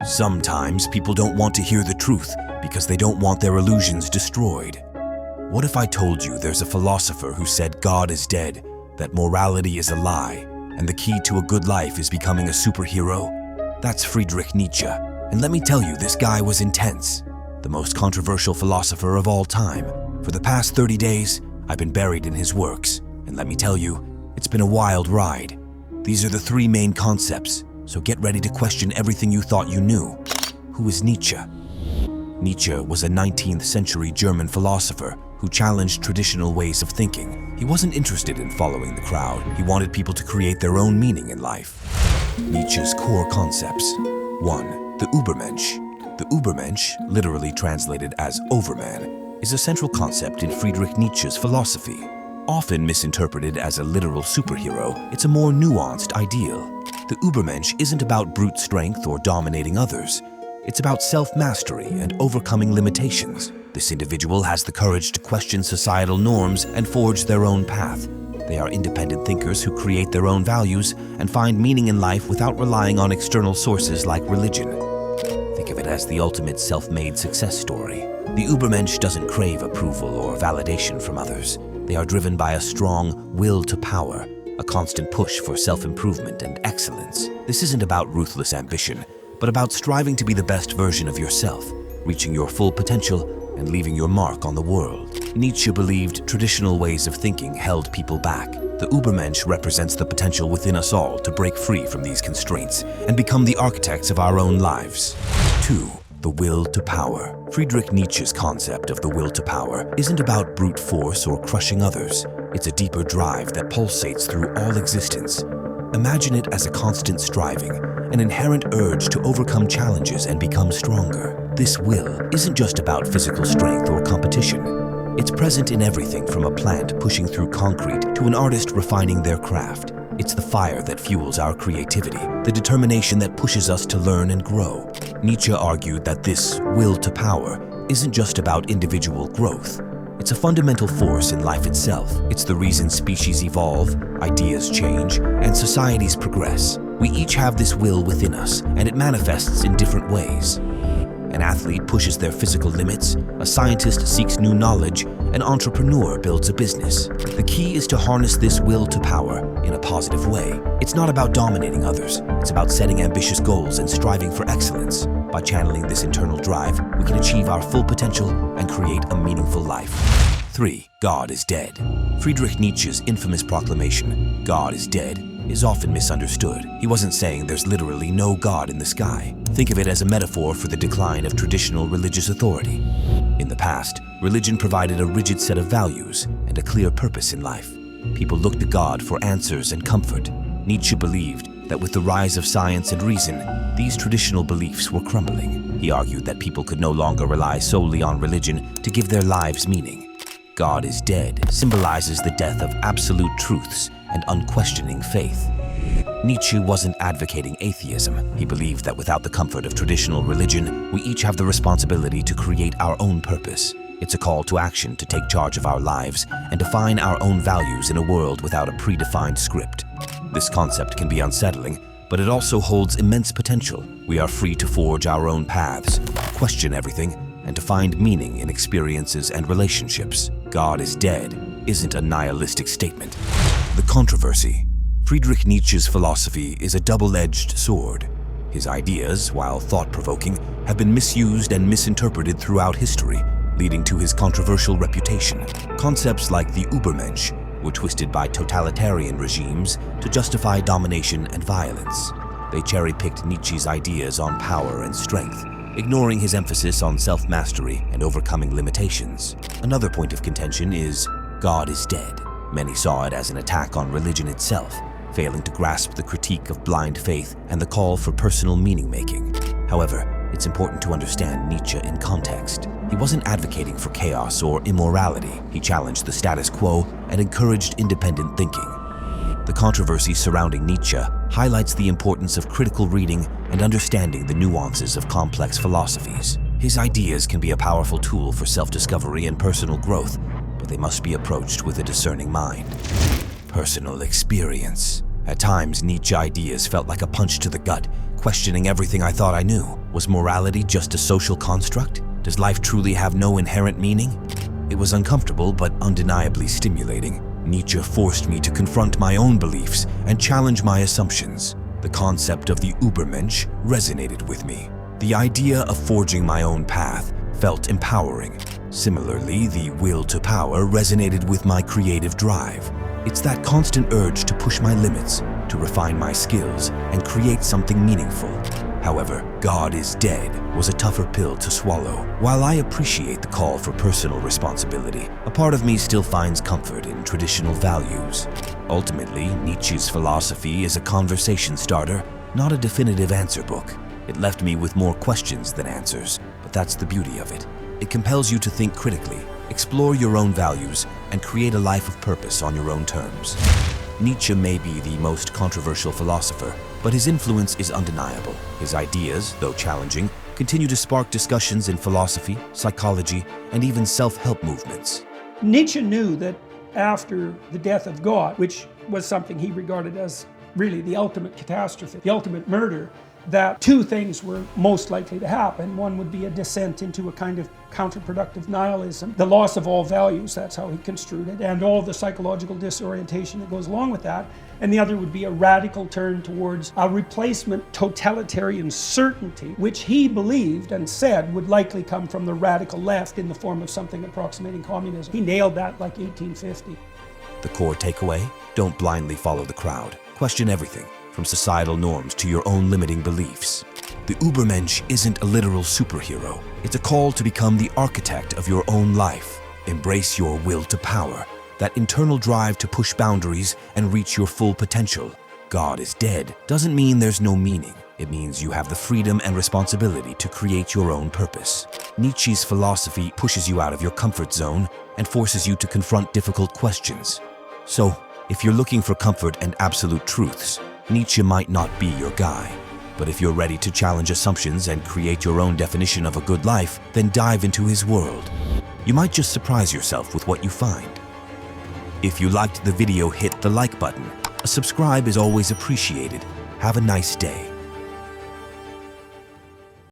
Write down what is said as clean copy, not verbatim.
Sometimes people don't want to hear the truth because they don't want their illusions destroyed. What if I told you there's a philosopher who said God is dead, that morality is a lie, and the key to a good life is becoming a superhero? That's Friedrich Nietzsche. And let me tell you, this guy was intense. The most controversial philosopher of all time. For the past 30 days, I've been buried in his works. And let me tell you, it's been a wild ride. These are the three main concepts, so get ready to question everything you thought you knew. Who is Nietzsche? Nietzsche was a 19th century German philosopher who challenged traditional ways of thinking. He wasn't interested in following the crowd. He wanted people to create their own meaning in life. Nietzsche's core concepts. 1. The Übermensch. The Übermensch, literally translated as overman, is a central concept in Friedrich Nietzsche's philosophy. Often misinterpreted as a literal superhero, it's a more nuanced ideal. The Übermensch isn't about brute strength or dominating others. It's about self-mastery and overcoming limitations. This individual has the courage to question societal norms and forge their own path. They are independent thinkers who create their own values and find meaning in life without relying on external sources like religion. Think of it as the ultimate self-made success story. The Übermensch doesn't crave approval or validation from others. They are driven by a strong will to power, a constant push for self-improvement and excellence. This isn't about ruthless ambition, but about striving to be the best version of yourself, reaching your full potential and leaving your mark on the world. Nietzsche believed traditional ways of thinking held people back. The Übermensch represents the potential within us all to break free from these constraints and become the architects of our own lives. 2. The will to power. Friedrich Nietzsche's concept of the will to power isn't about brute force or crushing others. It's a deeper drive that pulsates through all existence. Imagine it as a constant striving, an inherent urge to overcome challenges and become stronger. This will isn't just about physical strength or competition. It's present in everything from a plant pushing through concrete to an artist refining their craft. It's the fire that fuels our creativity, the determination that pushes us to learn and grow. Nietzsche argued that this will to power isn't just about individual growth. It's a fundamental force in life itself. It's the reason species evolve, ideas change, and societies progress. We each have this will within us, and it manifests in different ways. An athlete pushes their physical limits, a scientist seeks new knowledge, an entrepreneur builds a business. The key is to harness this will to power in a positive way. It's not about dominating others. It's about setting ambitious goals and striving for excellence. By channeling this internal drive, we can achieve our full potential and create a meaningful life. 3. God is dead. Friedrich Nietzsche's infamous proclamation, "God is dead," is often misunderstood. He wasn't saying there's literally no God in the sky. Think of it as a metaphor for the decline of traditional religious authority. In the past, religion provided a rigid set of values and a clear purpose in life. People looked to God for answers and comfort. Nietzsche believed that with the rise of science and reason, these traditional beliefs were crumbling. He argued that people could no longer rely solely on religion to give their lives meaning. God is dead symbolizes the death of absolute truths and unquestioning faith. Nietzsche wasn't advocating atheism. He believed that without the comfort of traditional religion, we each have the responsibility to create our own purpose. It's a call to action to take charge of our lives and define our own values in a world without a predefined script. This concept can be unsettling, but it also holds immense potential. We are free to forge our own paths, question everything, and to find meaning in experiences and relationships. God is dead isn't a nihilistic statement. The controversy. Friedrich Nietzsche's philosophy is a double-edged sword. His ideas, while thought-provoking, have been misused and misinterpreted throughout history, leading to his controversial reputation. Concepts like the Ubermensch were twisted by totalitarian regimes to justify domination and violence. They cherry-picked Nietzsche's ideas on power and strength, ignoring his emphasis on self-mastery and overcoming limitations. Another point of contention is God is dead. Many saw it as an attack on religion itself, failing to grasp the critique of blind faith and the call for personal meaning-making. However, it's important to understand Nietzsche in context. He wasn't advocating for chaos or immorality. He challenged the status quo and encouraged independent thinking. The controversy surrounding Nietzsche highlights the importance of critical reading and understanding the nuances of complex philosophies. His ideas can be a powerful tool for self-discovery and personal growth, but they must be approached with a discerning mind. Personal experience. At times, Nietzsche ideas felt like a punch to the gut, questioning everything I thought I knew. Was morality just a social construct? Does life truly have no inherent meaning? It was uncomfortable but undeniably stimulating. Nietzsche forced me to confront my own beliefs and challenge my assumptions. The concept of the Ubermensch resonated with me. The idea of forging my own path felt empowering. Similarly, the will to power resonated with my creative drive. It's that constant urge to push my limits, to refine my skills, and create something meaningful. However, God is dead was a tougher pill to swallow. While I appreciate the call for personal responsibility, a part of me still finds comfort in traditional values. Ultimately, Nietzsche's philosophy is a conversation starter, not a definitive answer book. It left me with more questions than answers, but that's the beauty of it. It compels you to think critically, explore your own values, and create a life of purpose on your own terms. Nietzsche may be the most controversial philosopher, but his influence is undeniable. His ideas, though challenging, continue to spark discussions in philosophy, psychology, and even self-help movements. Nietzsche knew that after the death of God, which was something he regarded as really the ultimate catastrophe, the ultimate murder, that two things were most likely to happen. One would be a descent into a kind of counterproductive nihilism, the loss of all values, that's how he construed it, and all the psychological disorientation that goes along with that. And the other would be a radical turn towards a replacement totalitarian certainty, which he believed and said would likely come from the radical left in the form of something approximating communism. He nailed that like 1850. The core takeaway? Don't blindly follow the crowd. Question everything, from societal norms to your own limiting beliefs. The Ubermensch isn't a literal superhero. It's a call to become the architect of your own life. Embrace your will to power, that internal drive to push boundaries and reach your full potential. God is dead doesn't mean there's no meaning. It means you have the freedom and responsibility to create your own purpose. Nietzsche's philosophy pushes you out of your comfort zone and forces you to confront difficult questions. So, if you're looking for comfort and absolute truths, Nietzsche might not be your guy. But if you're ready to challenge assumptions and create your own definition of a good life, then dive into his world. You might just surprise yourself with what you find. If you liked the video, hit the like button. A subscribe is always appreciated. Have a nice day.